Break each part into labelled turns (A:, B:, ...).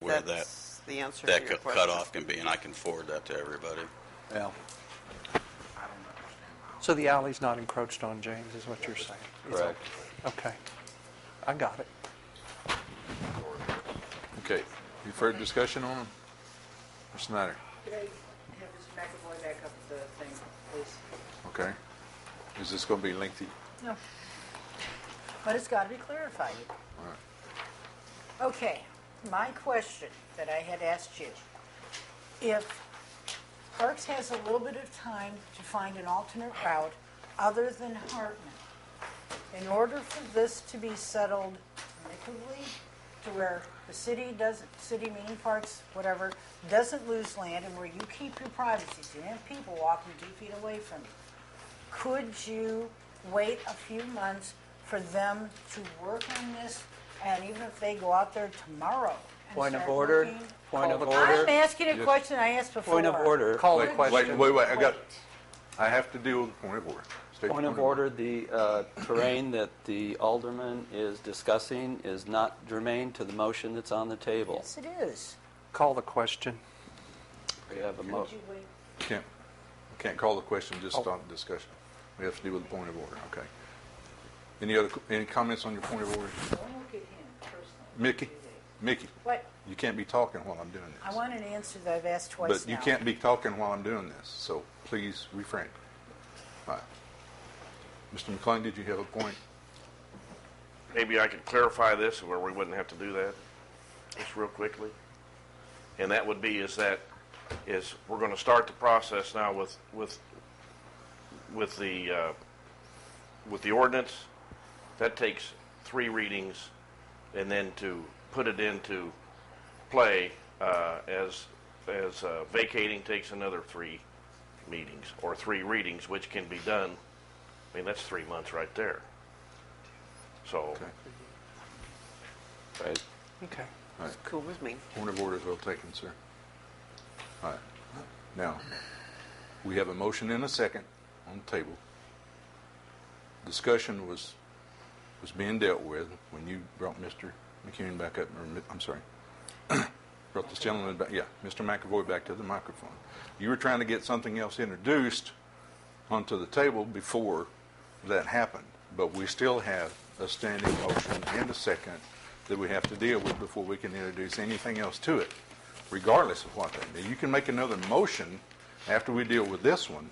A: where
B: That's the answer
A: that
B: to your question.
A: cutoff can be, and I can forward that to everybody.
C: Yeah. So the alley's not encroached on, James, is what you're saying?
A: Correct.
C: Okay. I got it.
D: Okay. Any further discussion on them? What's the matter?
E: Could I have Mr. McAvoy back up the thing, please?
D: Okay. Is this going to be lengthy?
E: No. But it's got to be clarified.
D: All right.
E: Okay, my question that I had asked you, if Parks has a little bit of time to find an alternate route other than Hartman, in order for this to be settled amicably, to where the city doesn't, city meaning Parks, whatever, doesn't lose land and where you keep your privacy, so you have people walking 2 feet away from you, could you wait a few months for them to work on this, and even if they go out there tomorrow and
C: Point of
E: start
C: order.
E: working?
C: Point of
E: I'm
C: order.
E: asking a
D: Yes.
E: question I asked before.
C: Point of order. Call the question.
D: Wait. I have to deal with the point of order. State
F: Point
D: the
F: of order, the terrain that the alderman is discussing is not germane to the motion that's on the table.
E: Yes, it is.
C: Call the question.
F: We have a
E: Could
F: motion.
E: you wait?
D: Can't call the question, just start the discussion. We have to deal with the point of order. Okay. Any comments on your point of order?
E: Don't look at him personally.
D: Mickey,
E: What?
D: you can't be talking while I'm doing this.
E: I want an answer that I've asked twice
D: But you
E: now.
D: can't be talking while I'm doing this, so please refrain. All right. Mr. McClain, did you have a point?
G: Maybe I could clarify this where we wouldn't have to do that, just real quickly. And that would be is we're going to start the process now with the ordinance. That takes 3 readings, and then to put it into play as vacating takes another 3 meetings or 3 readings, which can be done. I mean, that's 3 months right there. So,
D: Okay.
F: Right.
C: Okay.
D: All right.
B: Cool with me.
D: Point of order is well taken, sir. All right. Now, we have a motion and a second on the table. Discussion was being dealt with when you brought Mr. McCune back up, or I'm sorry, brought this gentleman back, Mr. McAvoy back to the microphone. You were trying to get something else introduced onto the table before that happened, but we still have a standing motion and a second that we have to deal with before we can introduce anything else to it, regardless of what that is. You can make another motion after we deal with this one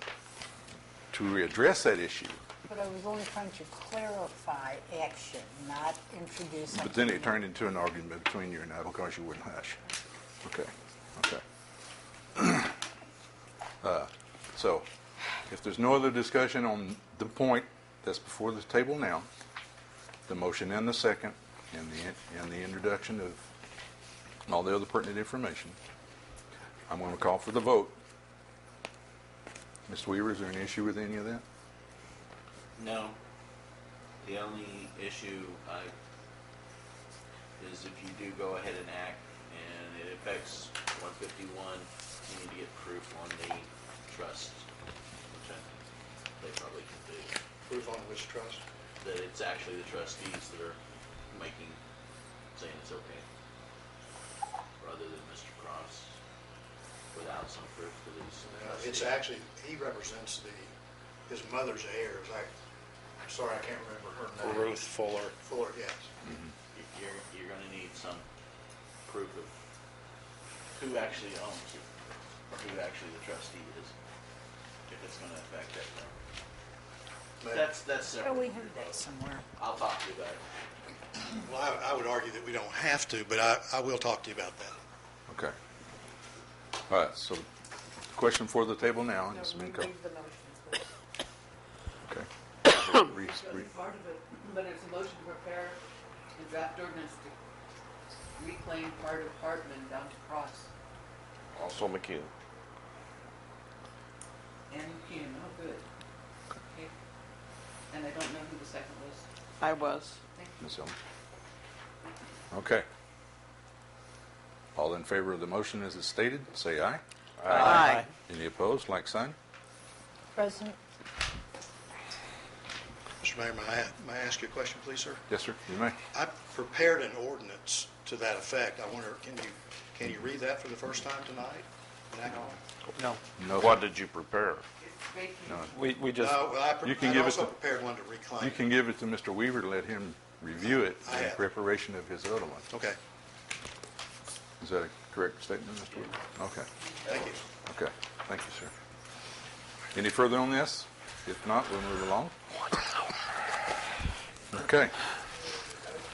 D: to readdress that issue.
E: But I was only trying to clarify action, not introduce something.
D: But then it turned into an argument between you and I because you wouldn't hush. Okay. So, if there's no other discussion on the point that's before the table now, the motion and the second, and the introduction of all the other pertinent information, I'm going to call for the vote. Ms. Weaver, is there an issue with any of that?
A: No. The only issue is if you do go ahead and act and it affects 151, you need to get proof on the trust, which I think they probably can do.
H: Proof on which trust?
A: That it's actually the trustees that are saying it's okay, rather than Mr. Cross, without some proof that he's.
H: It's actually, he represents his mother's heirs. I'm sorry, I can't remember her name.
I: Ruth Fuller.
H: Fuller, yes.
D: Mm-hmm.
A: You're going to need some proof of who actually owns it, or who actually the trustee is, if it's going to affect that thing. That's
E: Oh,
A: separate.
E: we heard that somewhere.
A: I'll talk to you about it.
H: Well, I would argue that we don't have to, but I will talk to you about that.
D: Okay. All right, so the question for the table now has been called.
E: Read the motion.
D: Okay.
J: Part of it, but it's a motion to prepare a draft ordinance to reclaim part of Hartman down to Cross
G: also McCune.
J: and Keene. Oh, good. Okay. And I don't know who the second was.
B: I was.
J: Thank you.
D: Ms. Hillman. Okay. All in favor of the motion as it's stated, say aye.
B: Aye.
D: Any opposed, like sign?
E: President,
H: Mr. Mr. Mayor, may I ask you a question, please, sir?
D: Yes, sir, you may.
H: I prepared an ordinance to that effect. I wonder, can you read that for the first time tonight?
C: No.
D: No,
G: What did you prepare?
J: It's vacated.
D: no.
F: We just,
H: No,
D: You can
H: I
D: give it
H: also
D: to-
H: prepared one to reclaim.
D: You can give it to Mr. Weaver to let him review it
H: I
D: in
H: have.
D: preparation of his other one.
H: Okay,
D: Is that a correct statement, Mr. Weaver? Okay,
H: thank you.
D: okay. Thank you, sir. Any further on this? If not, we'll move along. Okay.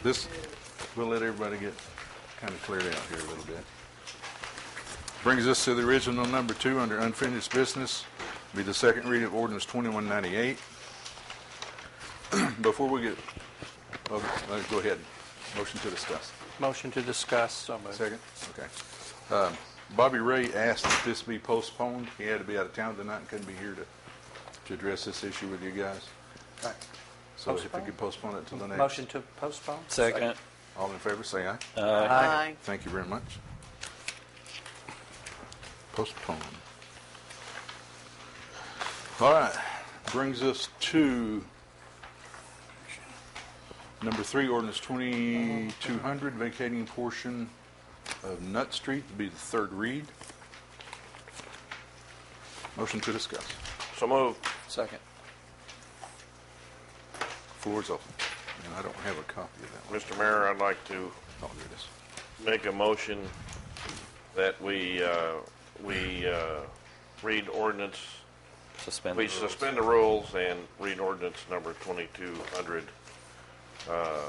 D: This, we'll let everybody get kind of cleared out here a little bit. Brings us to the original number 2 under unfinished business, be the second reading of ordinance 2198. Before we get, go ahead. Motion to discuss.
C: Motion to discuss. So moved.
D: Second? Okay. Bobby Ray asked that this be postponed. He had to be out of town tonight and couldn't be here to address this issue with you guys.
C: Right.
D: So if we
C: Postpone?
D: could postpone it to the next.
C: Motion to postpone?
F: second.
D: All in favor, say aye.
B: Aye.
D: Thank you very much. Postpone. All right, brings us to number 3, ordinance 2200, vacating portion of Nut Street to be the third read. Motion to discuss.
G: So moved.
F: Second.
D: Floor is open. And I don't have a copy of that one.
G: Mr. Mayor, I'd like to
D: Oh, there it is.
G: make a motion that we read ordinance,
F: Suspend the
G: we
F: rules.
G: suspend the rules and read ordinance number 2200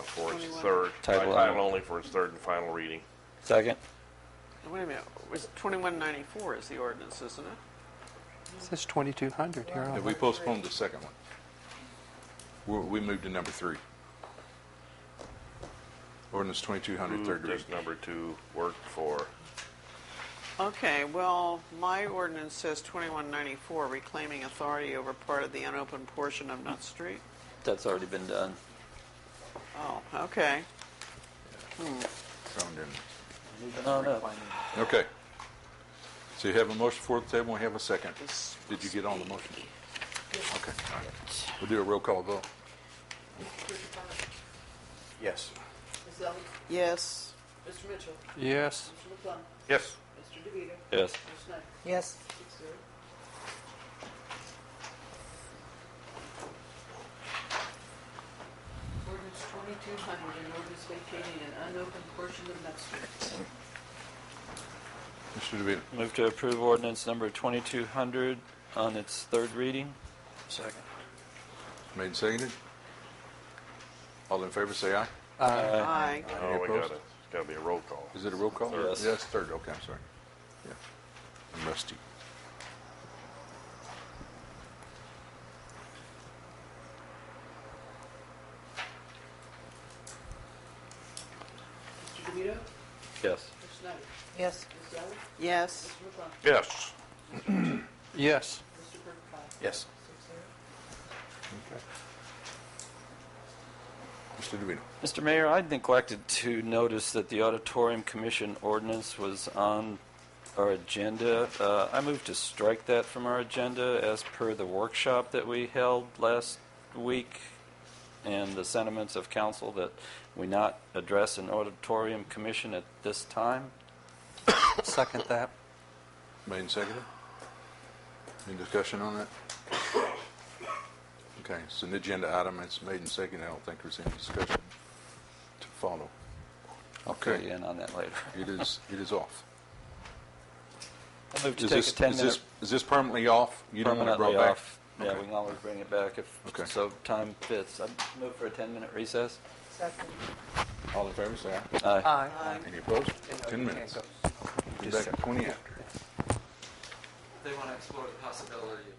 G: for its
B: 21.
G: third, by
F: Title
G: title
F: only.
G: only for its third and final reading.
F: Second.
B: Wait a minute, was 2194 is the ordinance, isn't it?
C: It says 2200 here.
D: Have we postponed the second one? We moved to number 3. Ordinance 2200, third
G: Who
D: read.
G: does number 2 work for?
B: Okay, well, my ordinance says 2194, reclaiming authority over part of the unopened portion of Nut Street.
F: That's already been done.
B: Oh, okay.
D: Found in.
F: Moving on up.
D: Okay. So you have a motion for the table, and we have a second.
B: This
D: Did you get on the motion? Okay, all right. We'll do a roll call vote.
J: Mr. Dupont,
H: Yes.
J: Ms. Ellis,
B: Yes.
J: Mr. Mitchell,
C: Yes.
J: Mr. McClung,
G: Yes.
J: Mr. DeVito,
F: Yes.
J: Ms. Snyder.
E: Yes,
J: 6-0. Ordinance 2200, an ordinance vacating an unopened portion of Nut Street.
D: Mr. DeVito.
F: Move to approve ordinance number 2200 on its third reading.
C: Second.
D: Made and seconded. All in favor, say aye.
B: Aye.
G: Oh, we
D: opposed?
G: gotta, it's gotta be a roll call.
D: Is it a roll call?
F: Yes.
D: Yes, third, okay, I'm sorry. Yeah. I'm rusty.
J: Mr. DeVito,
F: Yes.
J: Ms. Snyder,
E: yes,
J: Ms. Ellis,
B: Yes.
J: Mr. McClung,
G: Yes.
C: Yes.
J: Mr. Perkins.
H: Yes.
J: 6-0.
D: Mr. DeVito.
F: Mr. Mayor, I neglected to notice that the Auditorium Commission ordinance was on our agenda. I move to strike that from our agenda as per the workshop that we held last week and the sentiments of council that we not address an Auditorium Commission at this time.
C: Second that.
D: Made and seconded. Any discussion on that? Okay, it's an agenda item, it's made and seconded, I don't think there's any discussion to follow.
F: I'll fill
D: Okay.
F: you in on that later.
D: It is off.
F: I move to
D: Is
F: take
D: this,
F: a 10-minute
D: is this permanently off? You don't want it
F: permanently
D: brought back?
F: off. Yeah,
D: Okay.
F: we can always bring it back if
D: Okay.
F: so time fits. I move for a 10-minute recess.
E: second.
D: All in favor, say aye.
F: Aye.
B: Aye.
D: Any opposed?
C: No,
D: 10
C: you
D: minutes.
C: can't go.
D: Be back at 20 after.
F: They want to explore the possibility of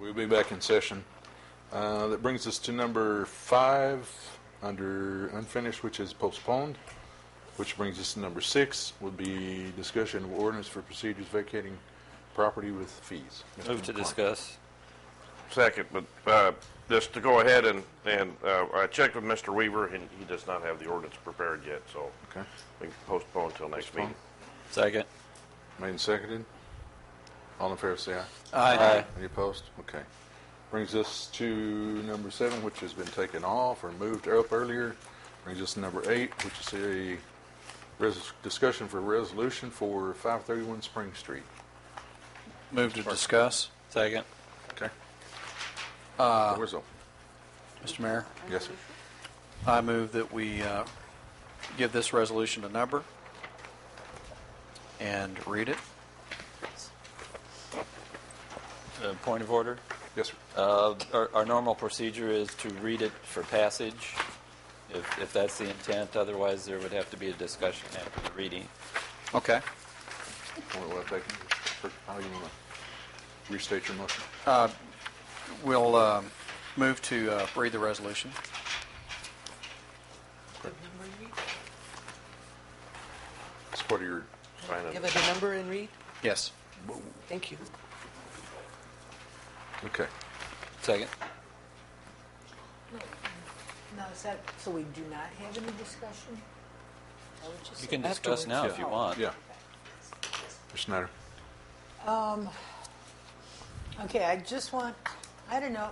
D: We'll be back in session. That brings us to number 5 under unfinished, which is postponed, which brings us to number 6, would be discussion of ordinance for procedures vacating property with fees. Mr.
F: Move to
D: McClung.
F: discuss.
G: Second, but just to go ahead and I checked with Mr. Weaver, and he does not have the ordinance prepared yet, so
D: Okay.
G: we can postpone until next
D: Postpone.
G: meeting.
F: Second.
D: Made and seconded. All in favor, say aye.
F: Aye.
D: Any opposed? Okay. Brings us to number 7, which has been taken off or moved up earlier. Brings us to number 8, which is a discussion for resolution for 531 Spring Street.
C: Move to discuss.
F: Second.
D: Okay. Where's open?
C: Mr. Mayor,
D: Yes, sir.
C: I move that we give this resolution a number and read it.
F: Point of order.
D: Yes, sir.
F: Our normal procedure is to read it for passage, if that's the intent. Otherwise, there would have to be a discussion after the reading.
C: Okay.
D: What take? How do you want to restate your motion?
C: We'll move to read the resolution.
J: Give number and read?
D: It's part of your
G: Sign
J: Give
G: it.
J: it a number and read?
C: Yes.
J: Thank you.
D: Okay.
F: Second.
E: Now, is that, so we do not have any discussion? Is that what
F: You
E: said?
F: can discuss now if you want.
D: Yeah. Mr. Snyder.
E: Okay, I just want, I don't know,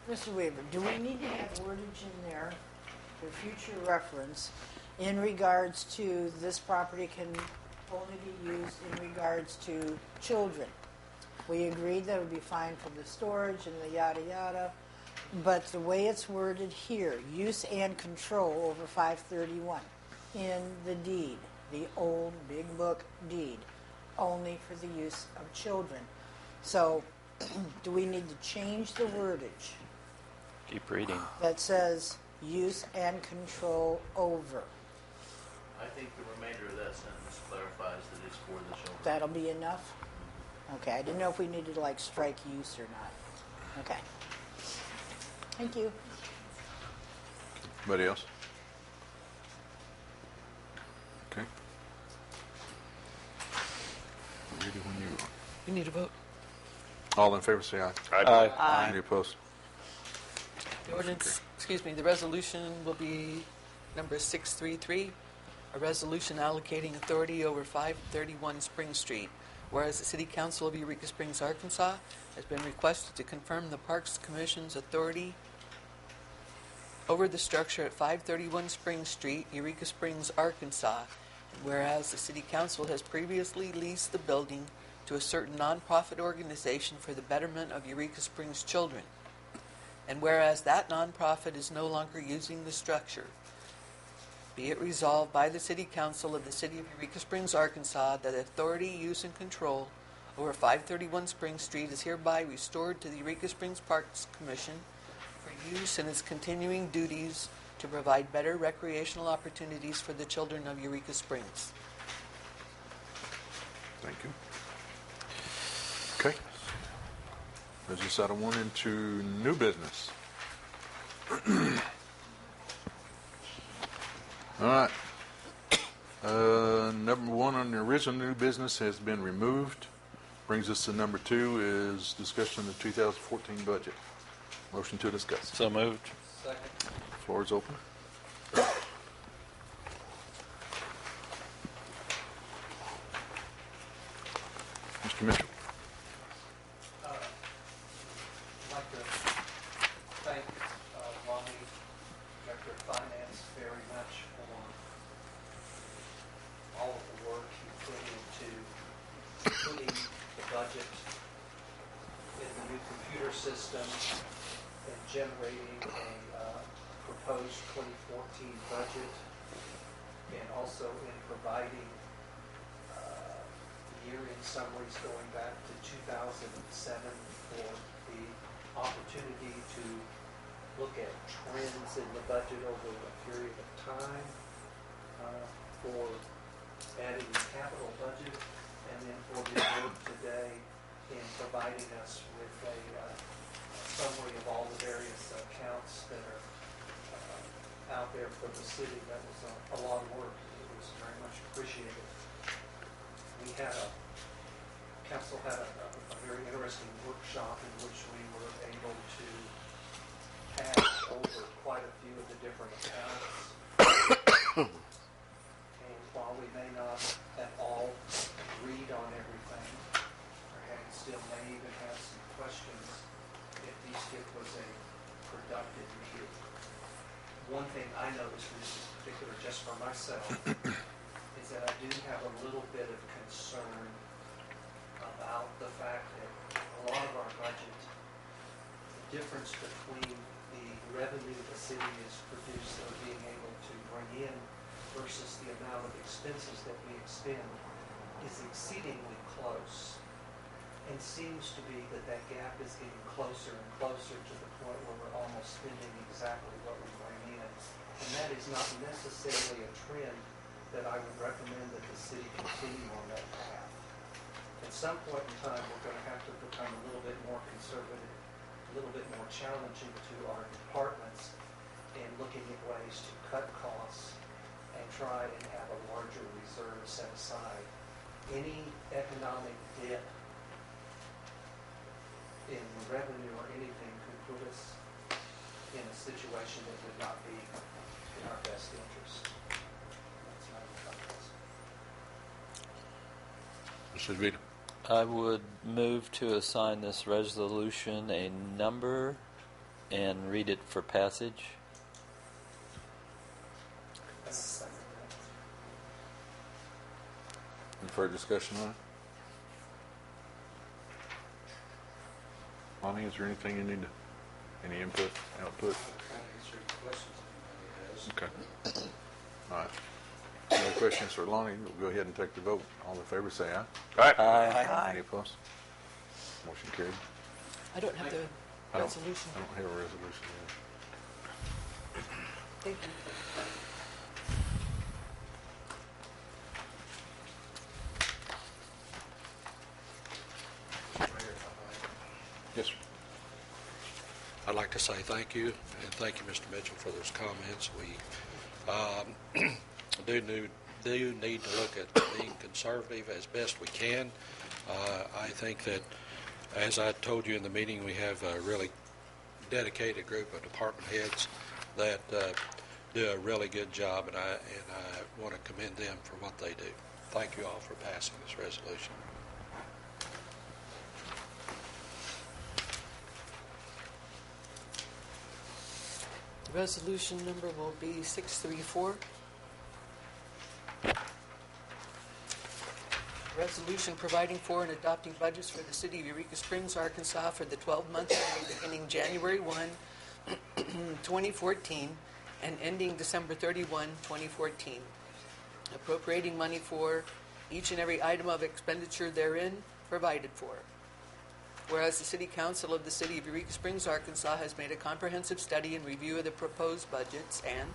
E: Mr. Weaver, do we need to have wordage in there for future reference in regards to this property can only be used in regards to children? We agreed that it would be fine for the storage and the yada yada, but the way it's worded here, use and control over 531 in the deed, the old big book deed, only for the use of children. So, do we need to change the wordage
F: Keep reading.
E: that says use and control over?
A: I think the remainder of that sentence clarifies that it's for the children.
E: That'll be enough? Okay, I didn't know if we needed to like strike use or not. Okay. Thank you.
D: Anybody else? Okay. Ready when you are.
J: You need a vote.
D: All in favor, say aye.
F: Aye.
D: Any opposed?
J: The ordinance, the resolution will be number 633, a resolution allocating authority over 531 Spring Street. Whereas the City Council of Eureka Springs, Arkansas has been requested to confirm the Parks Commission's authority over the structure at 531 Spring Street, Eureka Springs, Arkansas. And whereas the City Council has previously leased the building to a certain nonprofit organization for the betterment of Eureka Springs children. And whereas that nonprofit is no longer using the structure, be it resolved by the City Council of the City of Eureka Springs, Arkansas, that authority, use, and control over 531 Spring Street is hereby restored to the Eureka Springs Parks Commission for use in its continuing duties to provide better recreational opportunities for the children of Eureka Springs.
D: Thank you. Okay. Moves us out of one into new business. All right. Number 1 on the original new business has been removed. Brings us to number 2 is discussion of the 2014 budget. Motion to discuss.
F: So moved.
D: Floor is open. Mr. Mitchell.
I: I'd like to thank Lonnie, Director of Finance, very much for all of the work he put into putting the budget in the new computer system and generating a proposed 2014 budget, and also in providing year-end summaries going back to 2007 for the opportunity to look at trends in the budget over a period of time, for adding the capital budget, and then for the work today in providing us with a summary of all the various accounts that are out there for the city. That was a lot of work. It was very much appreciated. Council had a very interesting workshop in which we were able to pass over quite a few of the different accounts. And while we may not at all agreed on everything, or still may even have some questions, at least it was a productive meeting. One thing I noticed, and this is particular just for myself, is that I do have a little bit of concern about the fact that a lot of our budget, the difference between the revenue the city is producing or being able to bring in versus the amount of expenses that we expend is exceedingly close. And seems to be that that gap is getting closer and closer to the point where we're almost spending exactly what we bring in. And that is not necessarily a trend that I would recommend that the city continue on that path. At some point in time, we're going to have to become a little bit more conservative, a little bit more challenging to our departments and looking at ways to cut costs and try and have a larger reserve set aside. Any economic dip in revenue or anything could put us in a situation that would not be in our best interest. That's my thoughts.
D: Mr. DeVito.
F: I would move to assign this resolution a number and read it for passage.
D: Any further discussion on it? Lonnie, is there anything you need to, any input, output? Okay. All right. No questions for Lonnie. We'll go ahead and take the vote. All in favor, say aye.
G: All right.
B: Aye.
D: Any opposed? Motion carried.
J: I don't have the
D: I don't-
J: resolution.
D: I don't have a resolution yet.
J: Thank you.
D: Yes, sir.
K: I'd like to say thank you, and thank you, Mr. Mitchell, for those comments. We do need to look at being conservative as best we can. I think that, as I told you in the meeting, we have a really dedicated group of department heads that do a really good job, and I want to commend them for what they do. Thank you all for passing this resolution.
J: The resolution number will be 634. Resolution providing for and adopting budgets for the city of Eureka Springs, Arkansas for the 12-month period beginning January 1, 2014 and ending December 31, 2014. Appropriating money for each and every item of expenditure therein provided for. Whereas the City Council of the City of Eureka Springs, Arkansas has made a comprehensive study and review of the proposed budgets, and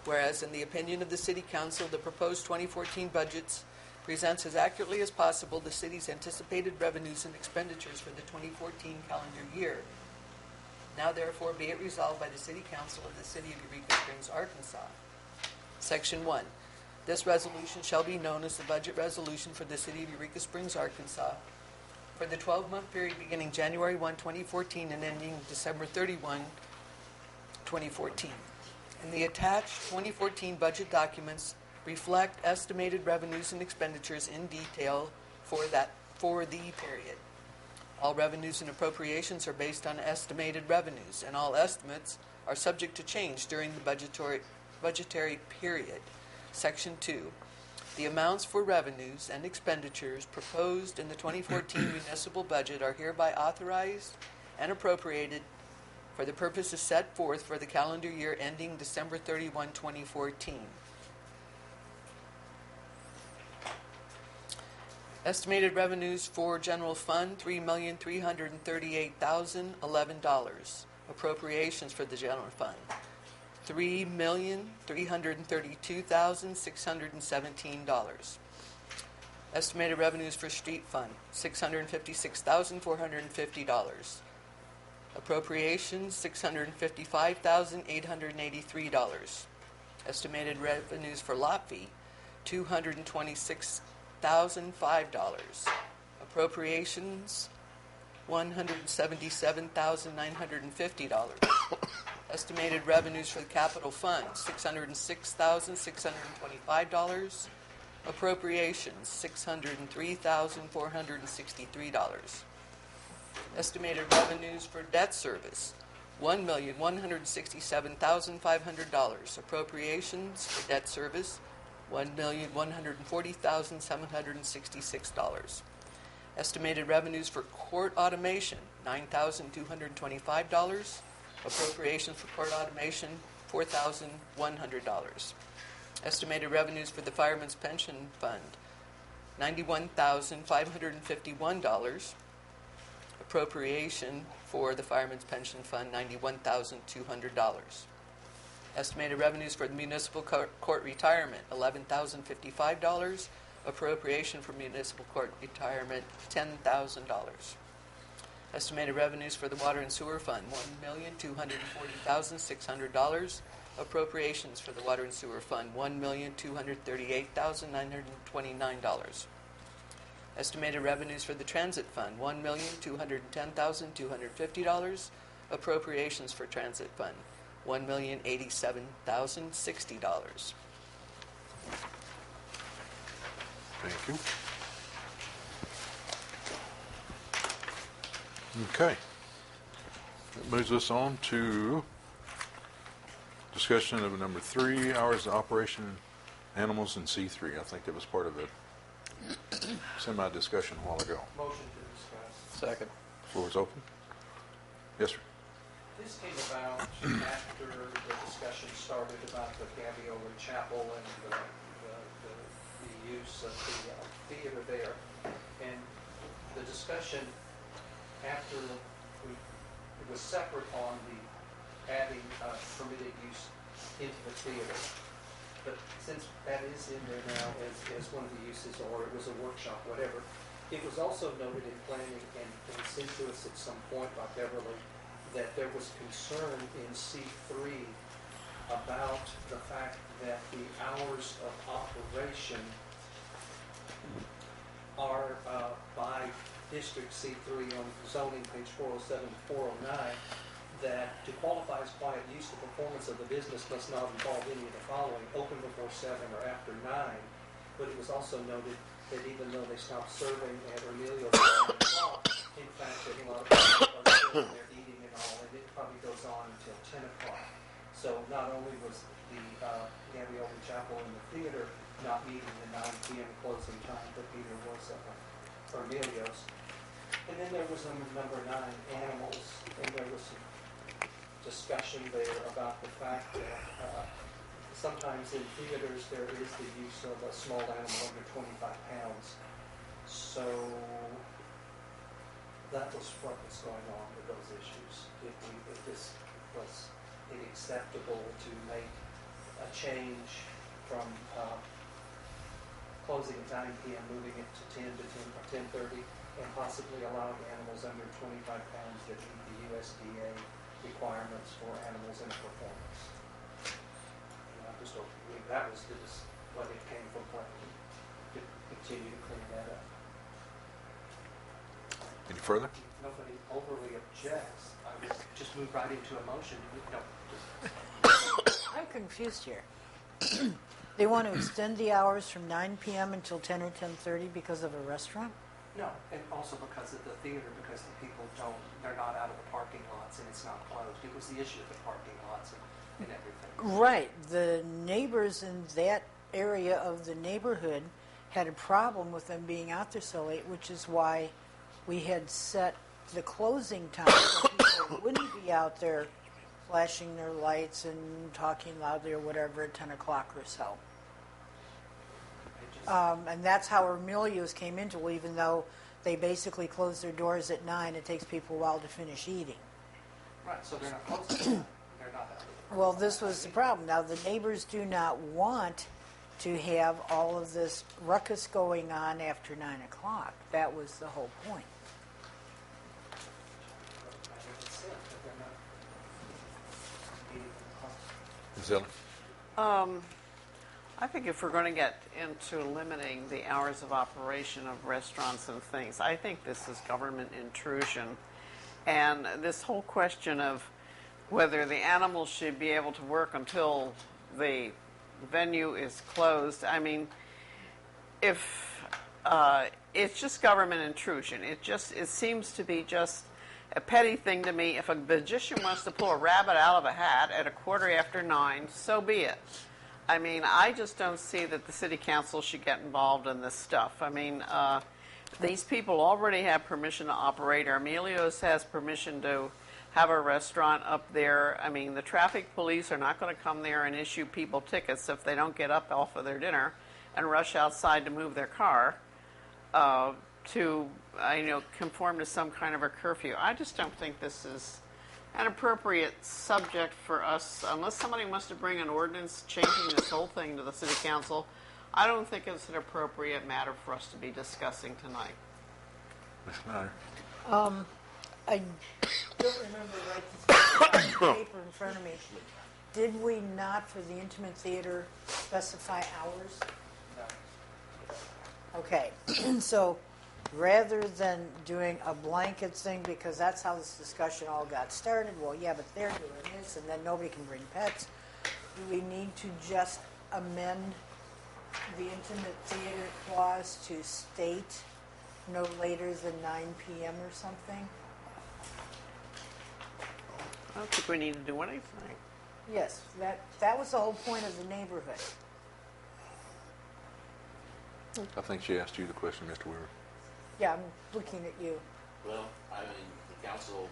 J: whereas in the opinion of the City Council, the proposed 2014 budgets presents as accurately as possible the city's anticipated revenues and expenditures for the 2014 calendar year. Now therefore be it resolved by the City Council of the City of Eureka Springs, Arkansas. Section 1. This resolution shall be known as the budget resolution for the City of Eureka Springs, Arkansas for the 12-month period beginning January 1, 2014 and ending December 31, 2014. And the attached 2014 budget documents reflect estimated revenues and expenditures in detail for the period. All revenues and appropriations are based on estimated revenues, and all estimates are subject to change during the budgetary period. Section 2. The amounts for revenues and expenditures proposed in the 2014 municipal budget are hereby authorized and appropriated for the purposes set forth for the calendar year ending December 31, 2014. Estimated revenues for general fund, $3,338,011. Appropriations for the general fund, $3,332,617. Estimated revenues for street fund, $656,450. Appropriations, $655,883. Estimated revenues for lot fee, $226,005. Appropriations, $177,950. Estimated revenues for the capital fund, $606,625. Appropriations, $603,463. Estimated revenues for debt service, $1,167,500. Appropriations for debt service, $1,140,766. Estimated revenues for court automation, $9,225. Appropriations for court automation, $4,100. Estimated revenues for the Fireman's Pension Fund, $91,551. Appropriation for the Fireman's Pension Fund, $91,200. Estimated revenues for the Municipal Court Retirement, $11,055. Appropriation for Municipal Court Retirement, $10,000. Estimated revenues for the Water and Sewer Fund, $1,240,600. Appropriations for the Water and Sewer Fund, $1,238,929. Estimated revenues for the Transit Fund, $1,210,250. Appropriations for Transit Fund, $1,087,060.
D: Thank you. Okay. That moves us on to discussion of number 3, hours of operation, animals in C3. I think that was part of the semi-discussion a while ago.
I: Motion to discuss.
C: Second.
D: Floor is open. Yes, sir.
I: This came about after the discussion started about the Gavioli Chapel and the use of the theater there. And the discussion after it was separate on the adding permitted use into the theater. But since that is in there now as one of the uses, or it was a workshop, whatever, it was also noted in planning and sent to us at some point by Beverly that there was concern in C3 about the fact that the hours of operation are by District C3 on zoning page 407 to 409, that to qualify as quiet use, the performance of the business must not involve any of the following: open before 7 or after 9. But it was also noted that even though they stopped serving at Emilio's at 9 o'clock, in fact, that a lot of people are still there eating and all, and it probably goes on until 10 o'clock. So not only was the Gavioli Chapel and the theater not meeting the 9 p.m. closing time, but neither was Emilio's. And then there was number 9, animals, and there was some discussion there about the fact that sometimes in theaters there is the use of a small animal under 25 pounds. So that was what was going on with those issues. If this was acceptable to make a change from closing at 9 p.m., moving it to 10 to 10 or 10:30, and possibly allowing animals under 25 pounds that meet the USDA requirements for animals in performance. And I just believe that was what it came from planning, to continue to clean that up.
D: Any further?
I: If nobody overly objects, I would just move right into a motion.
E: I'm confused here. They want to extend the hours from 9 p.m. until 10 or 10:30 because of a restaurant?
I: No, and also because of the theater, because the people they're not out of the parking lots and it's not closed. It was the issue of the parking lots and everything.
E: Right. The neighbors in that area of the neighborhood had a problem with them being out there so late, which is why we had set the closing time so people wouldn't be out there flashing their lights and talking loudly or whatever at 10 o'clock or so. And that's how Emilio's came into it, even though they basically close their doors at 9, it takes people a while to finish eating.
I: Right, so they're not closed. They're not out.
E: Well, this was the problem. Now, the neighbors do not want to have all of this ruckus going on after 9 o'clock. That was the whole point.
D: Ms. Ellen?
B: I think if we're going to get into limiting the hours of operation of restaurants and things, I think this is government intrusion. And this whole question of whether the animals should be able to work until the venue is closed, I mean, if it's just government intrusion, it seems to be just a petty thing to me. If a magician wants to pull a rabbit out of a hat at 9:15, so be it. I mean, I just don't see that the city council should get involved in this stuff. I mean, these people already have permission to operate. Emilio's has permission to have a restaurant up there. I mean, the traffic police are not going to come there and issue people tickets if they don't get up off of their dinner and rush outside to move their car to, conform to some kind of a curfew. I just don't think this is an appropriate subject for us, unless somebody wants to bring an ordinance changing this whole thing to the city council. I don't think it's an appropriate matter for us to be discussing tonight.
D: Ms. Snyder?
E: I don't remember right this paper in front of me. Did we not, for the intimate theater, specify hours?
I: No.
E: Okay, so rather than doing a blanket thing, because that's how this discussion all got started, well, yeah, but they're doing this, and then nobody can bring pets, do we need to just amend the intimate theater clause to state no later than 9 p.m. or something?
B: I don't think we need to do anything.
E: Yes, that was the whole point of the neighborhood.
D: I think she asked you the question, Mr. Weaver.
E: Yeah, I'm looking at you.
A: Well, I mean, the council,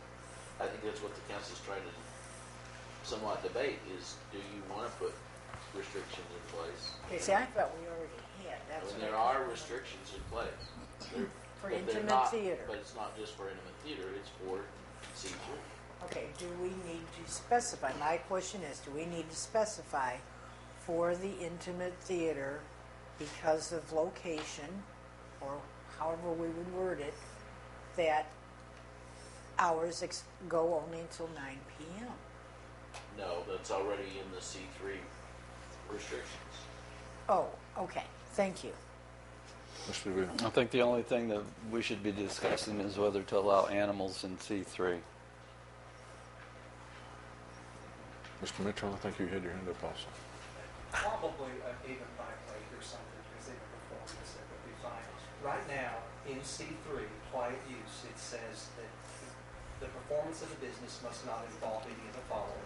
A: I think that's what the council's trying to somewhat debate is, do you want to put restrictions in place?
E: Okay, see, I thought we already had.
A: I
E: That's
A: mean, there are restrictions in place.
E: For
A: But they're
E: intimate
A: not-
E: theater.
A: But it's not just for intimate theater, it's for C3.
E: Okay, do we need to specify? My question is, do we need to specify for the intimate theater, because of location, or however we would word it, that hours go only until 9 p.m.?
A: No, that's already in the C3 restrictions.
E: Oh, okay, thank you.
D: Mr. Weaver?
F: I think the only thing that we should be discussing is whether to allow animals in C3.
D: Mr. Mitchell, I think you had your hand up also.
I: Probably even by weight or something, because they would perform this, it would be fine. Right now, in C3, quiet use, it says that the performance of the business must not involve any of the following.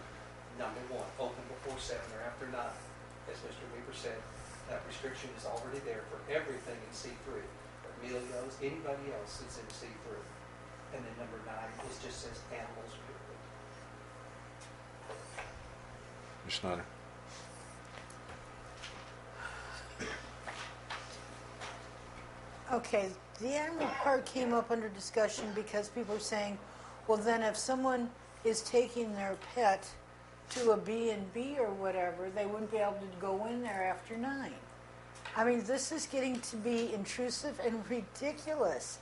I: Number one, open before 7 or after 9. As Mr. Weaver said, that restriction is already there for everything in C3. For Emilio's, anybody else that's in C3. And then number 9, it just says animals, period.
D: Ms. Snyder?
E: Okay, the animal part came up under discussion because people are saying, well, then if someone is taking their pet to a B&B or whatever, they wouldn't be able to go in there after 9. I mean, this is getting to be intrusive and ridiculous.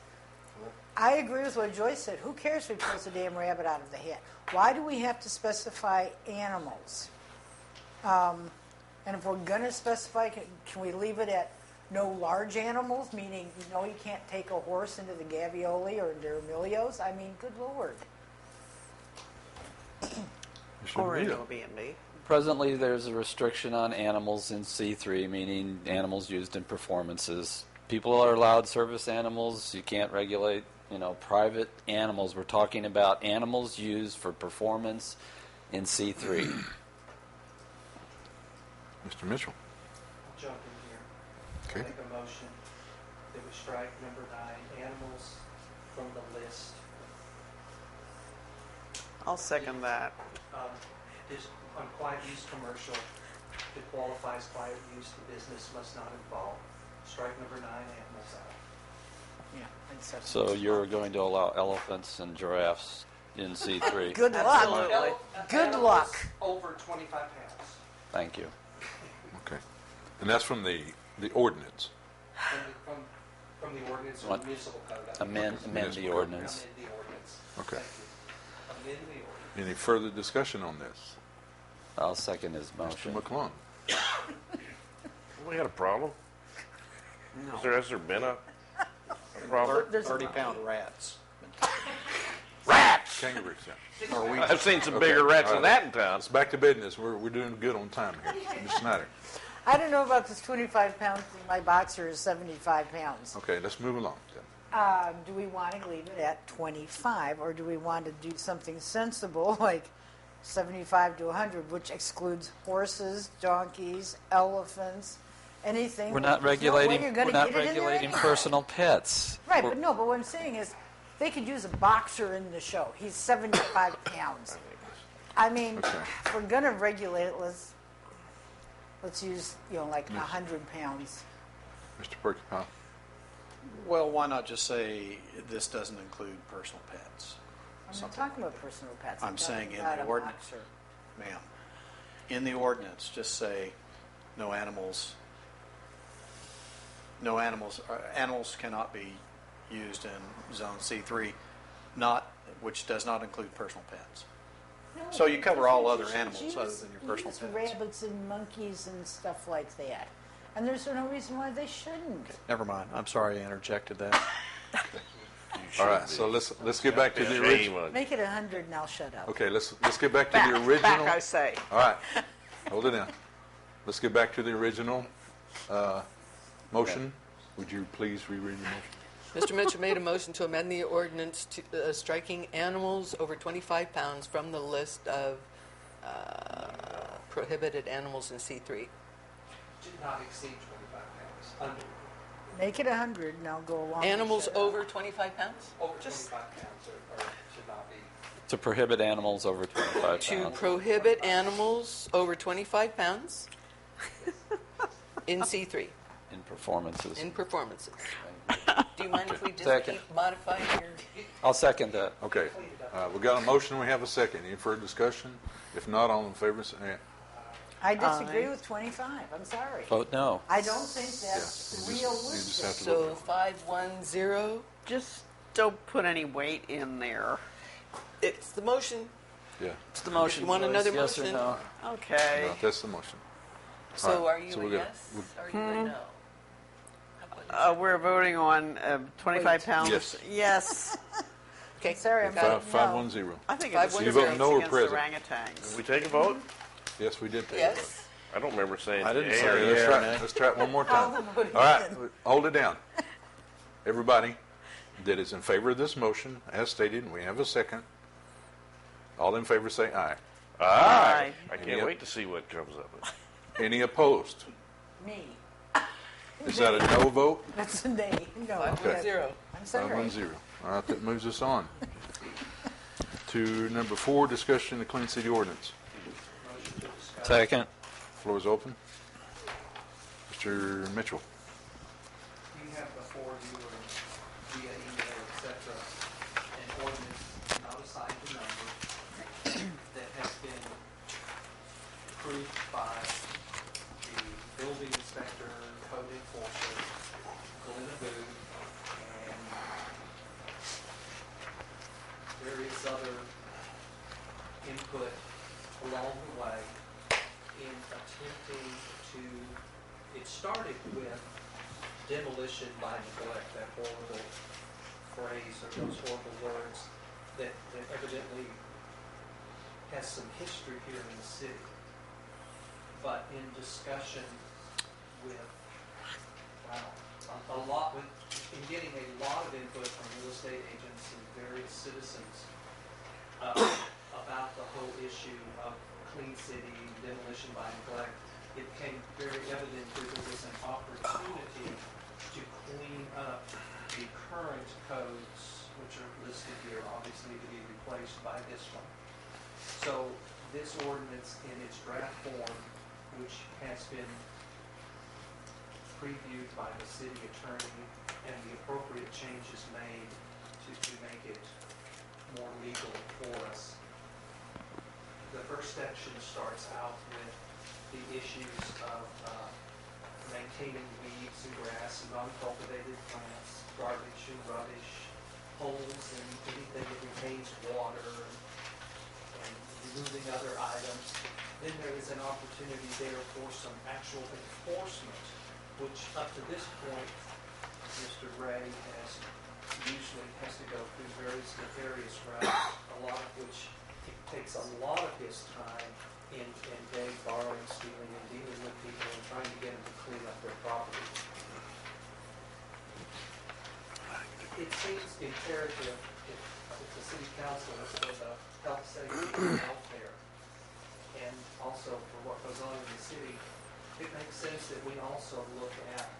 E: I agree with what Joyce said. Who cares if he pulls a damn rabbit out of the hat? Why do we have to specify animals? And if we're going to specify, can we leave it at no large animals, meaning you can't take a horse into the Gavioli or into Emilio's? I mean, good Lord.
D: Mr.
B: Or into
D: DeVito?
B: a B&B.
F: Presently, there's a restriction on animals in C3, meaning animals used in performances. People are allowed service animals. You can't regulate, private animals. We're talking about animals used for performance in C3.
D: Mr. Mitchell?
I: I'll jump in here.
D: Okay.
I: Make a motion that we strike number 9, animals from the list.
B: I'll second that.
I: Just on quiet use commercial, it qualifies quiet use, the business must not involve. Strike number 9, animals out.
E: Yeah, and
F: So you're going to allow elephants and giraffes in C3.
E: Good luck.
B: Absolutely.
E: Good
I: Animals
E: luck.
I: Over 25 pounds.
F: Thank you.
D: Okay. And that's from the ordinance.
I: From the ordinance or
F: What?
I: the municipal code.
F: Amend the
D: Municipal code.
F: ordinance.
I: Amend the ordinance.
D: Okay.
I: Thank you. Amend the ordinance.
D: Any further discussion on this?
F: I'll second his
D: Mr.
F: motion.
D: McClung?
G: We had a problem?
B: No.
G: Has there been a problem?
E: There's a
C: 30-pound rats.
G: Rats!
D: Kangaroos, yeah.
C: Or we,
G: I've seen some
D: Okay,
G: bigger rats
D: all
G: than
D: right.
G: that in town.
D: Let's back to business. We're doing good on time here. Ms. Snyder.
E: I don't know about this 25 pounds thing. My boxer is 75 pounds.
D: Okay, let's move along.
E: Do we want to leave it at 25, or do we want to do something sensible like 75 to 100, which excludes horses, donkeys, elephants, anything?
F: We're not
E: There's no way
F: regulating.
E: you're gonna
F: We're not
E: get it in there
F: regulating
E: anyway.
F: personal pets.
E: Right,
F: We're-
E: but no, but what I'm saying is they could use a boxer in the show. He's 75 pounds. I mean,
D: Okay.
E: if we're going to regulate it, let's use, like 100 pounds.
D: Mr. Perkypile?
C: well, why not just say this doesn't include personal pets?
E: I'm not
C: Something
E: talking
C: like
E: about personal pets.
C: I'm saying
E: talking
C: in
E: about
C: the
E: a
C: ordinance.
E: boxer.
C: Ma'am, in the ordinance, just say no animals. No animals. Animals cannot be used in Zone C3, which does not include personal pets.
E: No,
C: So you cover all other
E: use-
C: animals other than your personal
E: use
C: pets.
E: rabbits and monkeys and stuff like that. And there's no reason why they shouldn't.
C: Never mind. I'm sorry I interjected that.
D: All right, so let's get back to the
G: Shame
D: original.
G: on you.
E: Make it 100 and I'll shut up.
D: Okay, let's get back to
B: Back,
D: the original.
B: back, I say.
D: All right, hold it down. Let's get back to the original motion. Would you please reread the motion?
J: Mr. Mitchell made a motion to amend the ordinance to striking animals over 25 pounds from the list of prohibited animals in C3.
I: Did not exceed 25 pounds. Under,
E: Make it 100 and I'll go along. and
J: Animals
E: shut up.
J: over 25 pounds?
I: over
J: Just
I: 25 pounds should not be.
F: To prohibit animals over 25
J: to
F: pounds.
J: prohibit animals over 25 pounds in C3,
F: In performances.
J: in performances. Do you mind if we just
F: Second.
J: keep modifying your...
F: I'll second that.
D: Okay, we got a motion, we have a second. Any further discussion? If not, all in favor, say
E: I disagree
B: Aye.
E: with 25. I'm sorry.
F: Vote no.
E: I don't think that's
D: Yeah, you just
E: realistic.
D: have to
J: So
D: vote.
J: 510,
B: Just don't put any weight in there.
J: it's the motion.
D: Yeah,
F: It's the motion.
J: you want
F: Joyce.
J: another
F: yes
J: motion?
F: Or no?
B: Okay.
D: no, that's the motion.
J: So
D: All right,
J: are you
D: so
J: a
D: we're gonna-
J: yes or are you a no? How about
B: We're voting on 25
J: Wait.
B: pounds.
D: Yes.
B: Yes.
J: Okay,
E: Sorry, I'm
J: got it.
D: 510.
B: I think
J: Five
B: it's
J: one
D: You vote
J: zero.
D: no or
B: against
D: present?
B: orangutans.
G: We take a vote?
D: Yes, we did take a vote.
J: Yes.
G: I don't remember saying
C: I didn't
G: yea
C: say
G: or
C: yea.
D: Okay,
G: nay.
C: Yeah, Renee.
D: let's try it one more
E: Call
D: time.
E: the vote
D: All right,
E: again.
D: hold it down. Everybody that is in favor of this motion, as stated, and we have a second. All in favor say aye.
G: Aye. I
D: Any
G: can't
D: up-
G: wait to see what comes of it.
D: Any opposed?
E: Me.
D: Is that a no vote?
E: That's a nay. No.
J: 510.
E: I'm sorry.
D: 510. All right, that moves us on to number 4, discussion of the Clean City Ordinance.
I: Motion to discuss.
F: Second.
D: Floor is open. Mr. Mitchell.
I: You have before you or via email, et cetera, an ordinance not assigned to number that has been approved by the building inspector, code enforcer, Glenna Booth, and various other input along the way in attempting to, it started with demolition by neglect, that horrible phrase or those horrible words that evidently has some history here in the city. But in discussion with, in getting a lot of input from real estate agents and various citizens about the whole issue of clean city, demolition by neglect, it became very evident that there was an opportunity to clean up the current codes, which are listed here, obviously to be replaced by this one. So this ordinance in its draft form, which has been previewed by the city attorney and the appropriate changes made to make it more legal for us. The first section starts out with the issues of maintaining weeds and grass and uncultivated plants, garbage and rubbish, holes and anything that retains water, and removing other items. Then there is an opportunity there for some actual enforcement, which up to this point, Mr. Ray usually has to go through various nefarious routes, a lot of which takes a lot of his time in borrowing, stealing, and dealing with people and trying to get them to clean up their property. It seems imperative if the city council is for the health, safety, and welfare, and also for what goes on in the city, it makes sense that we also look at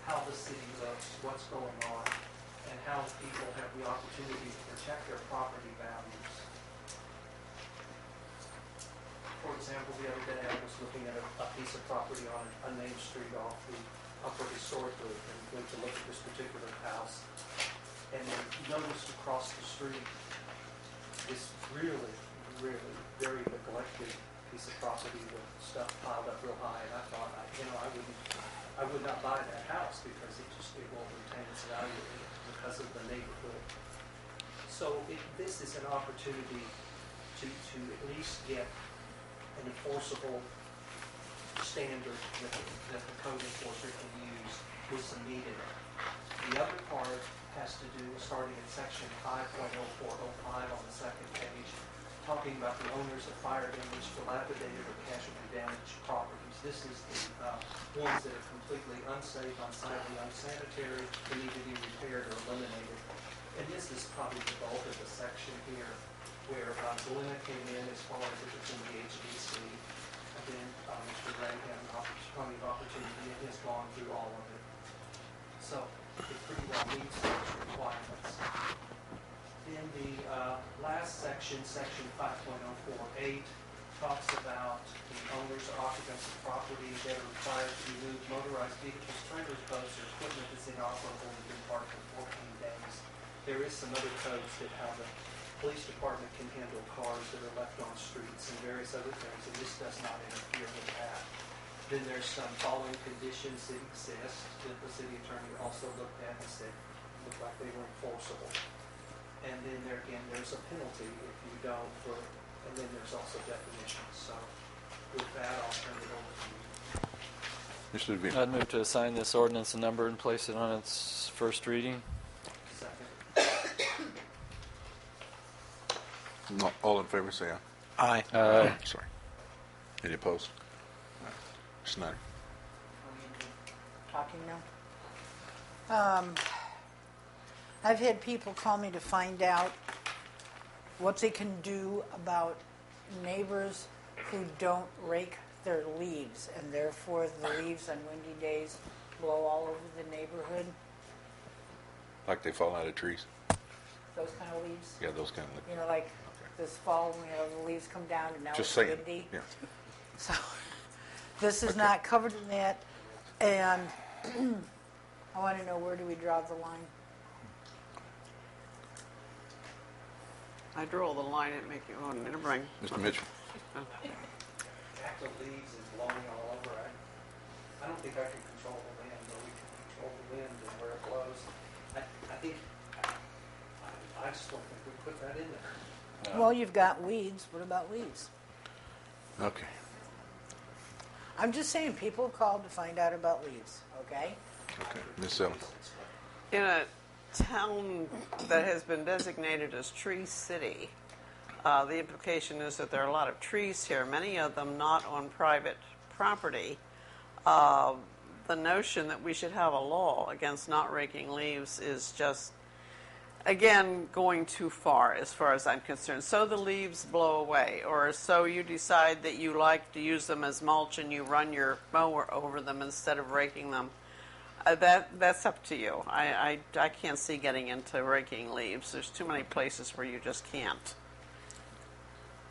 I: how the city looks, what's going on, and how people have the opportunity to protect their property values. For example, the other day I was looking at a piece of property on a named street off the upper historic loop and went to look at this particular house, and then noticed across the street this really, really very neglected piece of property with stuff piled up real high, and I thought, I would not buy that house because it won't retain its value because of the neighborhood. So this is an opportunity to at least get an enforceable standard that the code enforcer can use with some meat in it. The other part has to do, starting in section 5.0405 on the second page, talking about the owners of fire damaged, dilapidated, or casualty damaged properties. This is the ones that are completely unsafe, unsightly, unsanitary, that need to be repaired or eliminated. And this is probably the bulk of the section here, where Glenna came in as far as it was in the HDC, and then Mr. Ray had plenty of opportunity and has gone through all of it. So it pretty well meets those requirements. In the last section, section 5.048, talks about the owners or occupants of property that are required to remove motorized vehicles, trailers, boats, or equipment that's inoperable and been parked for 14 days. There is some other codes that how the police department can handle cars that are left on streets and various other things, and this does not interfere with that. Then there's some following conditions that exist that the city attorney also looked at and said looked like they were enforceable. And then there again, there's a penalty if you don't, and then there's also definitions. So with that, I'll turn it over to you.
D: Mr. DeVito.
F: I'd move to assign this ordinance a number and place it on its first reading.
I: Second.
D: All in favor, say aye.
C: Aye.
D: Sorry. Any opposed? All right. Snyder.
E: Talking now? I've had people call me to find out what they can do about neighbors who don't rake their leaves, and therefore the leaves on windy days blow all over the neighborhood.
D: Like they fall out of trees?
E: Those kind of leaves.
D: Yeah, those kind of.
E: You know, like this fall, the leaves come down and now
D: Just
E: it's
D: saying.
E: windy.
D: Yeah.
E: So this is not covered in that, and I want to know, where do we draw the line?
B: I draw the line at making, oh, I'm going to bring.
D: Mr. Mitchell.
I: Act of leaves is blowing all over. I don't think I can control the wind, but we can control the wind and where it blows. I think, I just don't think we put that in there.
E: Well, you've got weeds. What about weeds?
D: Okay.
E: I'm just saying, people called to find out about leaves, okay?
D: Okay. Ms. Ellis.
B: In a town that has been designated as Tree City, the implication is that there are a lot of trees here, many of them not on private property. The notion that we should have a law against not raking leaves is just, again, going too far as I'm concerned. So the leaves blow away, or so you decide that you like to use them as mulch and you run your mower over them instead of raking them. That's up to you. I can't see getting into raking leaves. There's too many places where you just can't.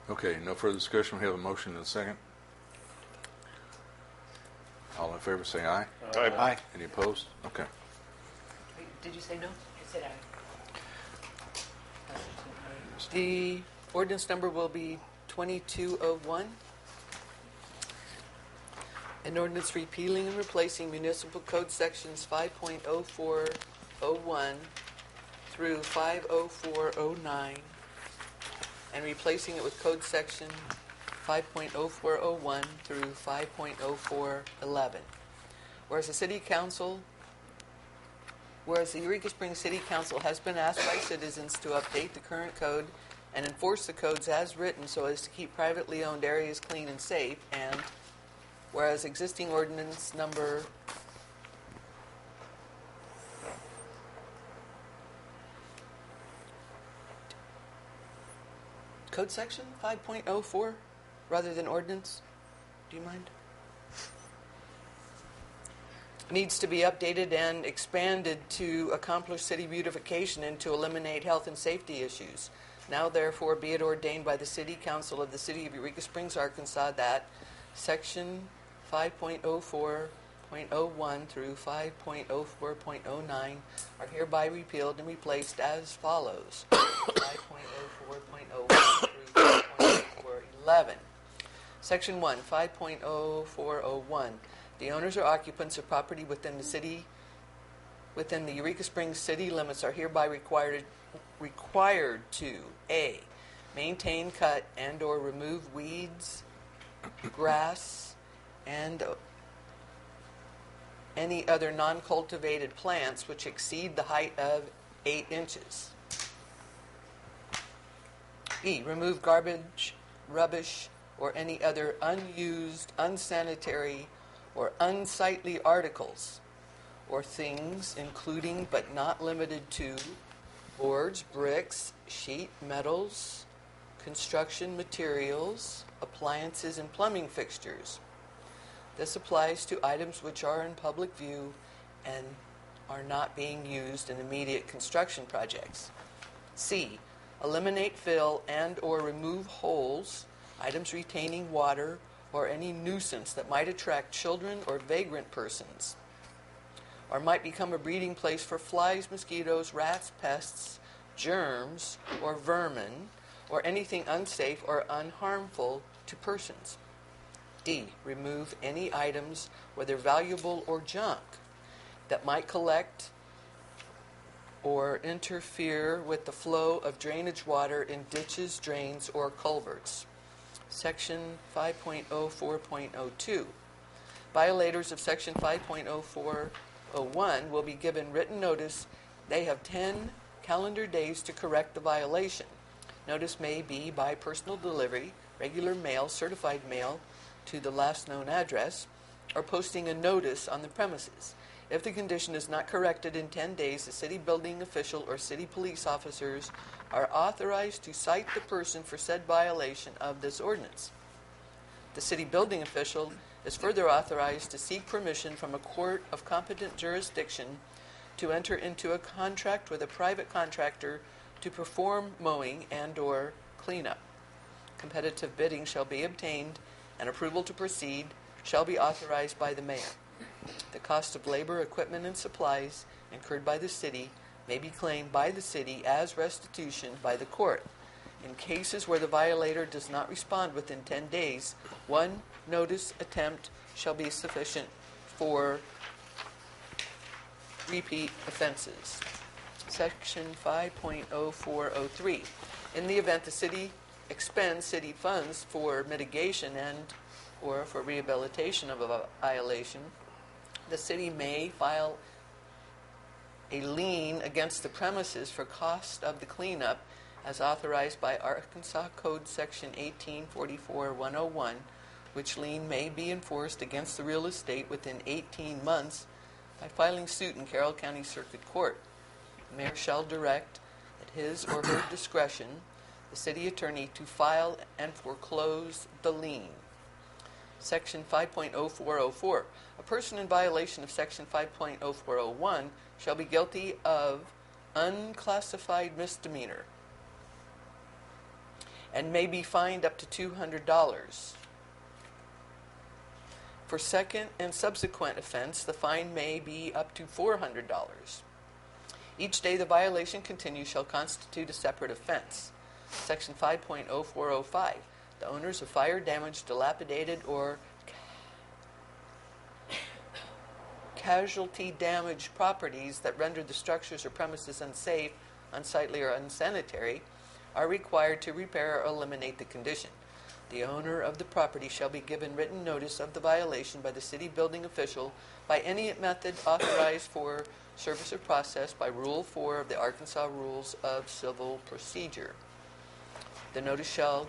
D: Okay, no further discussion. We have a motion and a second. All in favor, say aye.
C: Aye.
D: Any opposed? Okay.
J: Did you say no?
E: I said
J: The ordinance number will be 2201. An ordinance repealing and replacing municipal code sections 5.0401 through 50409 and replacing it with code section 5.0401 through 5.0411. Whereas the Eureka Springs City Council has been asked by citizens to update the current code and enforce the codes as written so as to keep privately owned areas clean and safe, and whereas existing ordinance number code section 5.04 rather than ordinance, do you mind? Needs to be updated and expanded to accomplish city beautification and to eliminate health and safety issues. Now therefore be it ordained by the City Council of the City of Eureka Springs, Arkansas, that section 5.04.01 through 5.04.09 are hereby repealed and replaced as follows. 5.04.01 through 5.04.11. Section 1, 5.0401. The owners or occupants of property within the Eureka Springs city limits are hereby required to A, maintain, cut, and or remove weeds, grass, and any other non-cultivated plants which exceed the height of 8 inches. B, remove garbage, rubbish, or any other unused, unsanitary, or unsightly articles or things, including but not limited to boards, bricks, sheet metals, construction materials, appliances, and plumbing fixtures. This applies to items which are in public view and are not being used in immediate construction projects. C, eliminate, fill, and or remove holes, items retaining water, or any nuisance that might attract children or vagrant persons, or might become a breeding place for flies, mosquitoes, rats, pests, germs, or vermin, or anything unsafe or unharmful to persons. D, remove any items, whether valuable or junk, that might collect or interfere with the flow of drainage water in ditches, drains, or culverts. Section 5.04.02. Violators of Section 5.0401 will be given written notice. They have 10 calendar days to correct the violation. Notice may be by personal delivery, regular mail, certified mail to the last known address, or posting a notice on the premises. If the condition is not corrected in 10 days, the city building official or city police officers are authorized to cite the person for said violation of this ordinance. The city building official is further authorized to seek permission from a court of competent jurisdiction to enter into a contract with a private contractor to perform mowing and or cleanup. Competitive bidding shall be obtained and approval to proceed shall be authorized by the mayor. The cost of labor, equipment, and supplies incurred by the city may be claimed by the city as restitution by the court. In cases where the violator does not respond within 10 days, one notice attempt shall be sufficient for repeat offenses. Section 5.0403. In the event the city expends city funds for mitigation and or for rehabilitation of a violation, the city may file a lien against the premises for cost of the cleanup as authorized by Arkansas Code Section 1844-101, which lien may be enforced against the real estate within 18 months by filing suit in Carroll County Circuit Court. The mayor shall direct at his or her discretion the city attorney to file and foreclose the lien. Section 5.0404. A person in violation of Section 5.0401 shall be guilty of unclassified misdemeanor and may be fined up to $200. For second and subsequent offense, the fine may be up to $400. Each day the violation continues shall constitute a separate offense. Section 5.0405. The owners of fire damaged, dilapidated, or casualty damage properties that render the structures or premises unsafe, unsightly, or unsanitary are required to repair or eliminate the condition. The owner of the property shall be given written notice of the violation by the city building official by any method authorized for service or process by Rule 4 of the Arkansas Rules of Civil Procedure. The notice shall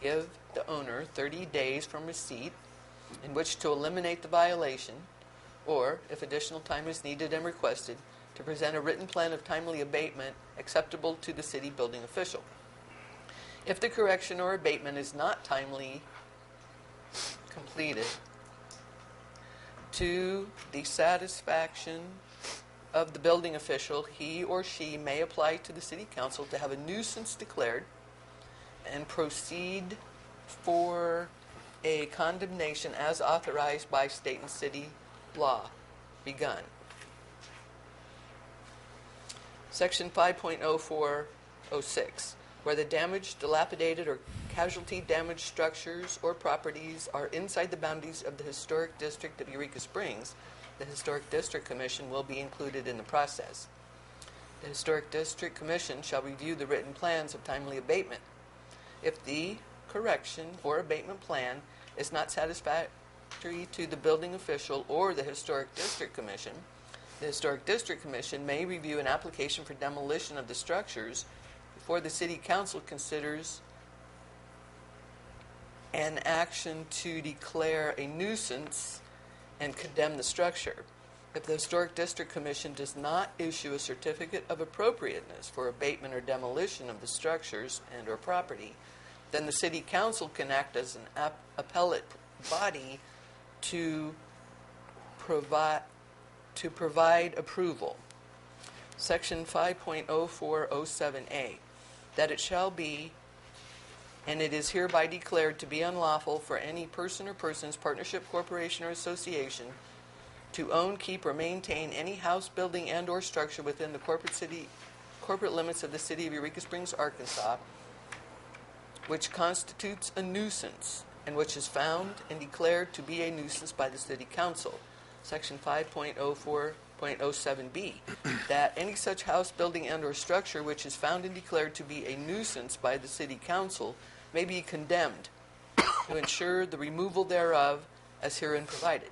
J: give the owner 30 days from receipt in which to eliminate the violation, or, if additional time is needed and requested, to present a written plan of timely abatement acceptable to the city building official. If the correction or abatement is not timely completed to the satisfaction of the building official, he or she may apply to the city council to have a nuisance declared and proceed for a condemnation as authorized by state and city law begun. Section 5.0406, where the damaged, dilapidated, or casualty damaged structures or properties are inside the boundaries of the Historic District of Eureka Springs, the Historic District Commission will be included in the process. The Historic District Commission shall review the written plans of timely abatement. If the correction or abatement plan is not satisfactory to the building official or the Historic District Commission, the Historic District Commission may review an application for demolition of the structures before the City Council considers an action to declare a nuisance and condemn the structure. If the Historic District Commission does not issue a certificate of appropriateness for abatement or demolition of the structures and or property, then the City Council can act as an appellate body to provide approval. Section 5.0407A, that it shall be, and it is hereby declared to be unlawful for any person or persons, partnership, corporation, or association to own, keep, or maintain any house, building, and or structure within the corporate limits of the city of Eureka Springs, Arkansas, which constitutes a nuisance and which is found and declared to be a nuisance by the City Council. Section 5.04.07b, that any such house, building, and or structure which is found and declared to be a nuisance by the City Council may be condemned to ensure the removal thereof as herein provided.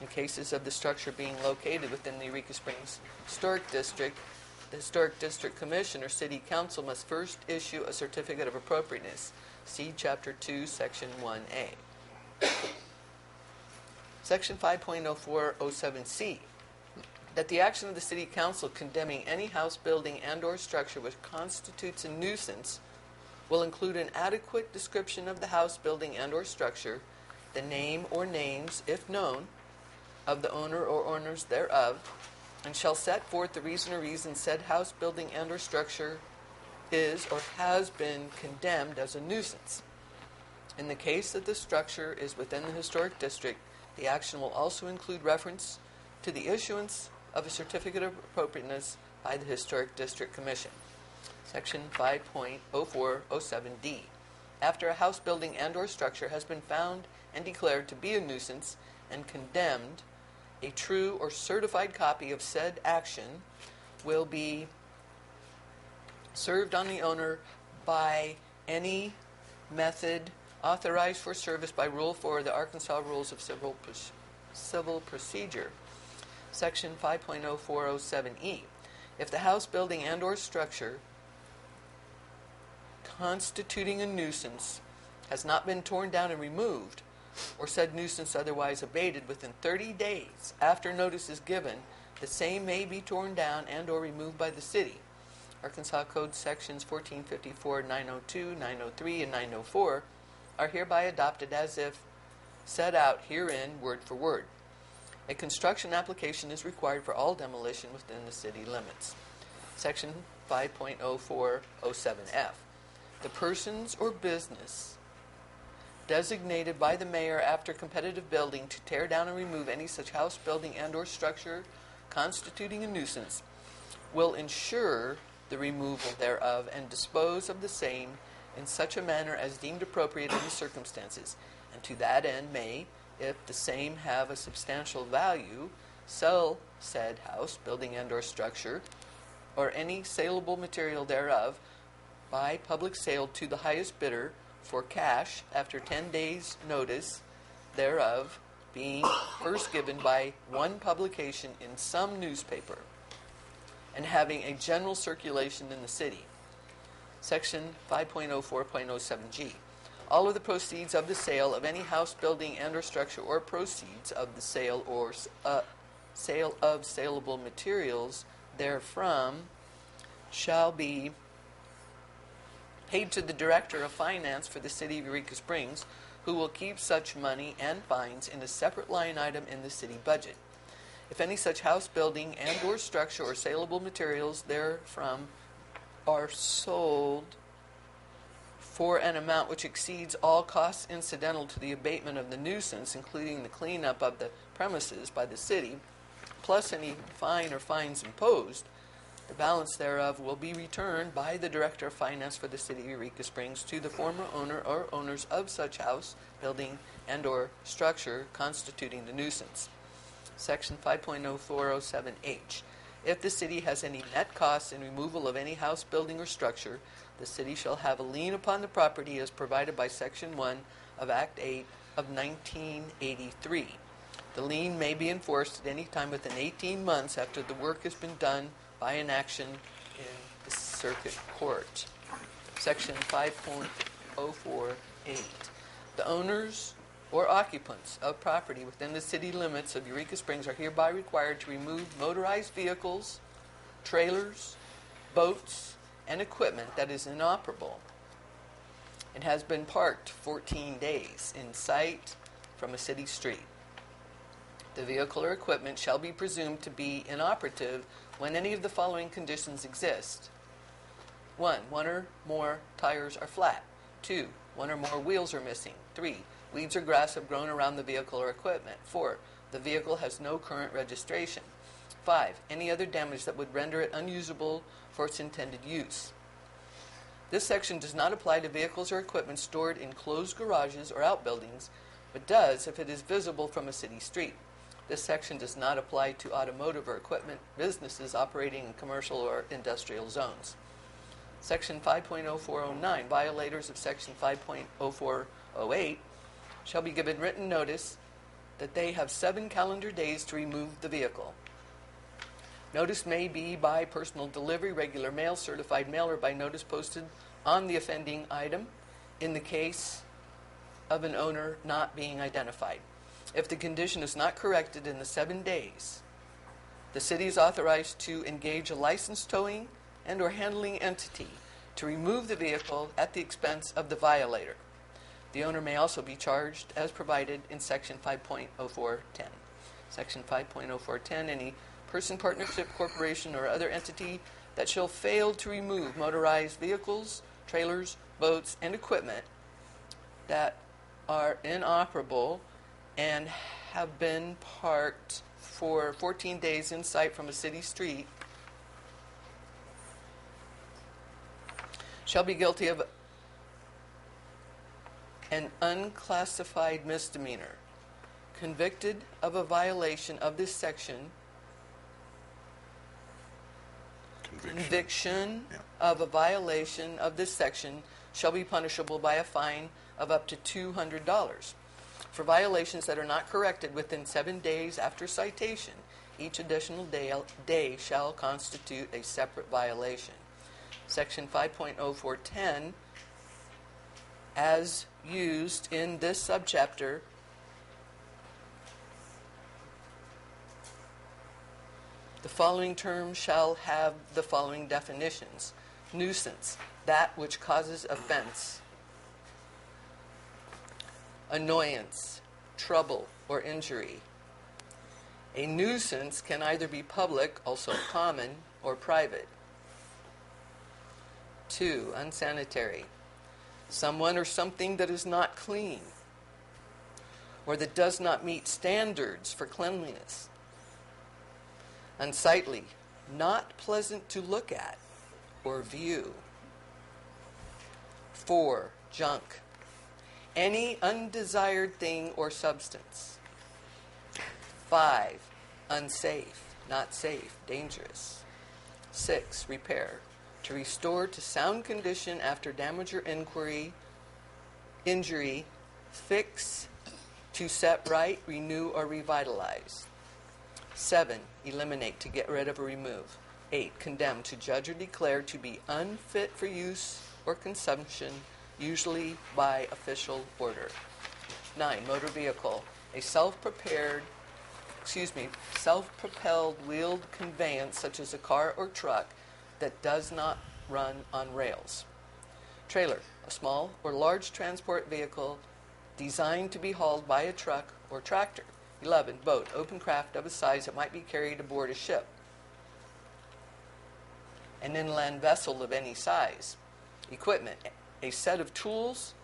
J: In cases of the structure being located within the Eureka Springs Historic District, the Historic District Commission or City Council must first issue a certificate of appropriateness. See Chapter 2, Section 1A. Section 5.0407C, that the action of the City Council condemning any house, building, and or structure which constitutes a nuisance will include an adequate description of the house, building, and or structure, the name or names, if known, of the owner or owners thereof, and shall set forth the reason or reasons said house, building, and or structure is or has been condemned as a nuisance. In the case that the structure is within the historic district, the action will also include reference to the issuance of a certificate of appropriateness by the Historic District Commission. Section 5.0407D. After a house, building, and or structure has been found and declared to be a nuisance and condemned, a true or certified copy of said action will be served on the owner by any method authorized for service by Rule 4 of the Arkansas Rules of Civil Procedure. Section 5.0407E. If the house, building, and or structure constituting a nuisance has not been torn down and removed, or said nuisance otherwise abated within 30 days after notice is given, the same may be torn down and or removed by the city. Arkansas Code Sections 1454, 902, 903, and 904 are hereby adopted as if set out herein word for word. A construction application is required for all demolition within the city limits. Section 5.0407F. The persons or business designated by the mayor after competitive building to tear down and remove any such house, building, and or structure constituting a nuisance will ensure the removal thereof and dispose of the same in such a manner as deemed appropriate in the circumstances, and to that end may, if the same have a substantial value, sell said house, building, and/or structure, or any saleable material thereof by public sale to the highest bidder for cash after 10 days' notice thereof being first given by one publication in some newspaper and having a general circulation in the city. Section 5.04.07G. All of the proceeds of the sale of any house, building, and/or structure, or proceeds of the sale or sale of saleable materials therefrom shall be paid to the Director of Finance for the City of Eureka Springs, who will keep such money and fines in a separate line item in the city budget. If any such house, building, and/or structure or saleable materials therefrom are sold for an amount which exceeds all costs incidental to the abatement of the nuisance, including the cleanup of the premises by the city, plus any fine or fines imposed, the balance thereof will be returned by the Director of Finance for the City of Eureka Springs to the former owner or owners of such house, building, and/or structure constituting the nuisance. Section 5.0407H. If the city has any net costs in removal of any house, building, or structure, the city shall have a lien upon the property as provided by Section 1 of Act 8 of 1983. The lien may be enforced at any time within 18 months after the work has been done by an action in the circuit court. Section 5.048. The owners or occupants of property within the city limits of Eureka Springs are hereby required to remove motorized vehicles, trailers, boats, and equipment that is inoperable and has been parked 14 days in sight from a city street. The vehicle or equipment shall be presumed to be inoperative when any of the following conditions exist. 1. One or more tires are flat. 2. One or more wheels are missing. 3. Weeds or grass have grown around the vehicle or equipment. 4. The vehicle has no current registration. 5. Any other damage that would render it unusable for its intended use. This section does not apply to vehicles or equipment stored in closed garages or outbuildings, but does if it is visible from a city street. This section does not apply to automotive or equipment businesses operating in commercial or industrial zones. Section 5.0409, violators of Section 5.0408 shall be given written notice that they have 7 calendar days to remove the vehicle. Notice may be by personal delivery, regular mail, certified mail, or by notice posted on the offending item in the case of an owner not being identified. If the condition is not corrected in the 7 days, the city is authorized to engage a licensed towing and/or handling entity to remove the vehicle at the expense of the violator. The owner may also be charged as provided in Section 5.0410. Section 5.0410, any person, partnership, corporation, or other entity that shall fail to remove motorized vehicles, trailers, boats, and equipment that are inoperable and have been parked for 14 days in sight from a city street shall be guilty of an unclassified misdemeanor. Convicted of a violation of this section, conviction of a violation of this section shall be punishable by a fine of up to $200. For violations that are not corrected within 7 days after citation, each additional day shall constitute a separate violation. Section 5.0410, as used in this subchapter, the following terms shall have the following definitions. Nuisance, that which causes offense. Annoyance, trouble, or injury. A nuisance can either be public, also common, or private. 2. Unsanitary. Someone or something that is not clean or that does not meet standards for cleanliness. Unsightly, not pleasant to look at or view. 4. Junk. Any undesired thing or substance. 5. unsafe, not safe, dangerous. 6, repair, to restore to sound condition after damage or injury, fix, to set right, renew, or revitalize. 7, eliminate, to get rid of or remove. 8, condemn, to judge or declare to be unfit for use or consumption, usually by official order. 9, motor vehicle, a self-propelled wheeled conveyance such as a car or truck that does not run on rails. Trailer, a small or large transport vehicle designed to be hauled by a truck or tractor. 11, boat, open craft of a size that might be carried aboard a ship. An inland vessel of any size. Equipment, a set of tools,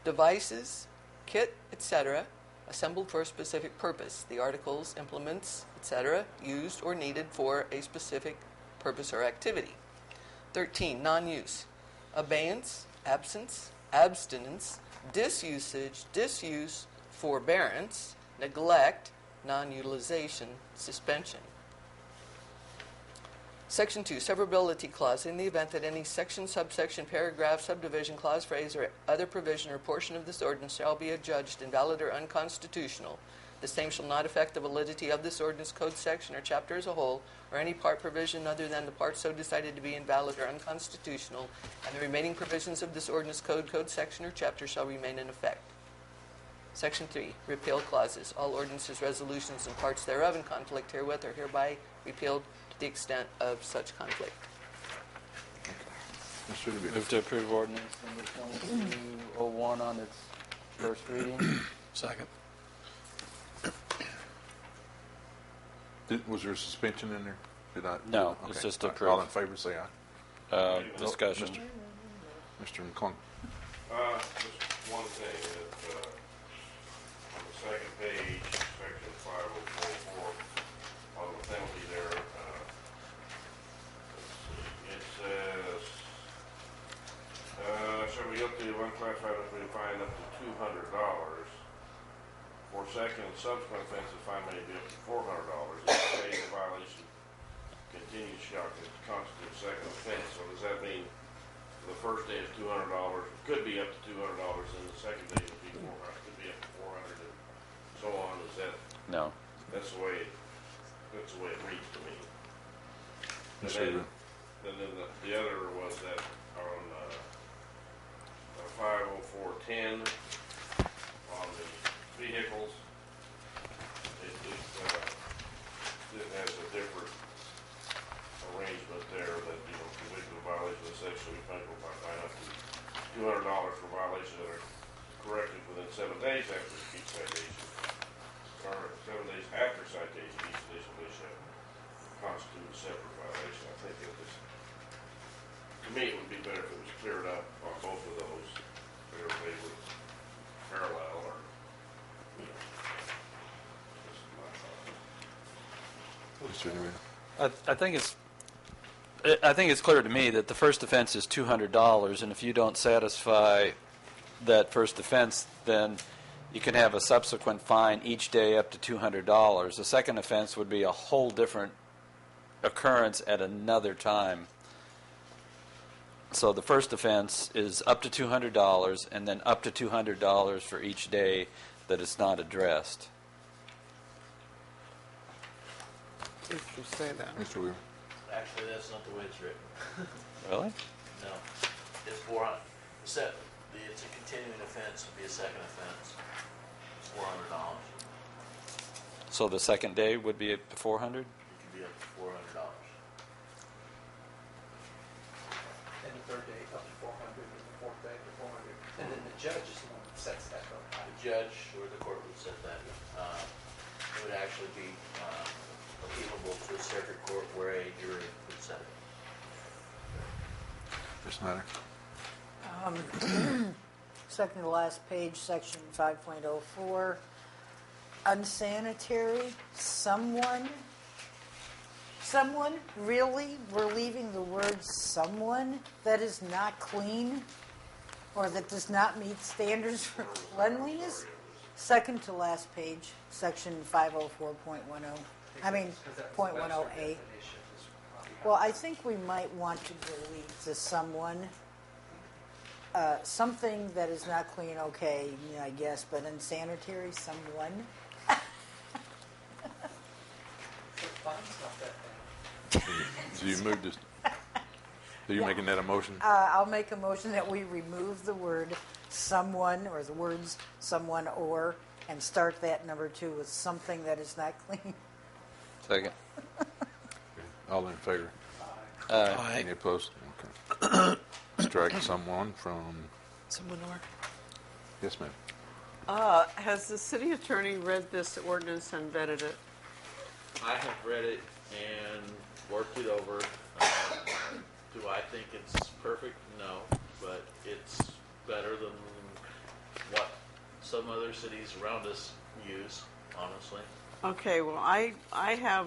J: devices, kit, etc., assembled for a specific purpose. The articles, implements, etc., used or needed for a specific purpose or activity. 13, non-use. Abeyance, absence, abstinence, disusage, disuse, forbearance, neglect, non-utilization, suspension. Section 2, severability clause. In the event that any section, subsection, paragraph, subdivision, clause, phrase, or other provision or portion of this ordinance shall be adjudged invalid or unconstitutional, the same shall not affect the validity of this ordinance, code section, or chapter as a whole, or any part, provision other than the part so decided to be invalid or unconstitutional, and the remaining provisions of this ordinance, code section, or chapter shall remain in effect. Section 3, repeal clauses. All ordinances, resolutions, and parts thereof in conflict herewith are hereby repealed to the extent of such conflict.
D: Mr. DeVito.
F: Move to approve ordinance number 2201 on its first reading.
C: Second.
D: Was there a suspension in there? Did I?
F: No, it's
D: Okay.
F: just
D: All
F: approved.
D: in favor, say aye.
F: Discussion.
D: Mr. McClung.
G: Just one thing, that, on the second page, section 5044, on the penalty there, let's see, it says, shall be up to unclassified if fine up to $200. For second and subsequent offenses, fine may be up to $400. If the case of violation continues, shall constitute second offense. So does that mean the first day is $200, could be up to $200, and the second day would be 400, could be up to 400, and so on? Is that?
F: No.
G: That's the way it reads to me.
D: Yes,
G: And
D: sir.
G: then the other was that on 50410 on the vehicles, it has a different arrangement there that, conviction of violation of sexually punishable by fine up to $200 for violations that are corrected within 7 days after each citation, or 7 days after citation, each additional issue shall constitute a separate violation. I think that this, to me, it would be better if it was cleared up on both of those, where they would parallel or, just my thought.
D: Mr. DeVito.
F: I think it's clear to me that the first offense is $200, and if you don't satisfy that first offense, then you can have a subsequent fine each day up to $200. The second offense would be a whole different occurrence at another time. So the first offense is up to $200, and then up to $200 for each day that it's not addressed.
B: If you say that.
D: Mr. Weaver.
A: Actually, that's not the way it's written.
F: Really?
A: No. It's 400. It's a continuing offense, it'd be a second offense. It's $400.
F: So the second day would be at $400?
A: It could be up to $400.
I: And the third day up to 400, and the fourth day up to 400. And then the judge is the one that sets that up.
A: The judge or the court would set that. It would actually be appealable to a circuit court where a jury would set it.
D: Ms. Snyder.
E: Second to last page, section 5.04. Unsanitary, someone, really? We're leaving the word someone that is not clean or that does not meet standards for cleanliness? Second to last page, section 504.10. I mean,
I: Because that was
E: point
I: the
E: 10A.
I: Webster definition is probably
E: Well, I think we might want to delete the someone, something that is not clean, okay, yeah, I guess, but unsanitary, someone.
I: The font's not that bad.
D: So you moved this, so you're making that a motion?
E: I'll make a motion that we remove the word someone, or the words someone or, and start that number 2 with something that is not clean.
F: Second.
D: All in favor?
F: Aye.
D: Any opposed? Okay. Strike someone from,
J: Someone or?
D: yes, ma'am.
B: Has the city attorney read this ordinance and vetted it?
A: I have read it and worked it over. Do I think it's perfect? No, but it's better than what some other cities around us use, honestly.
B: Okay, well, I have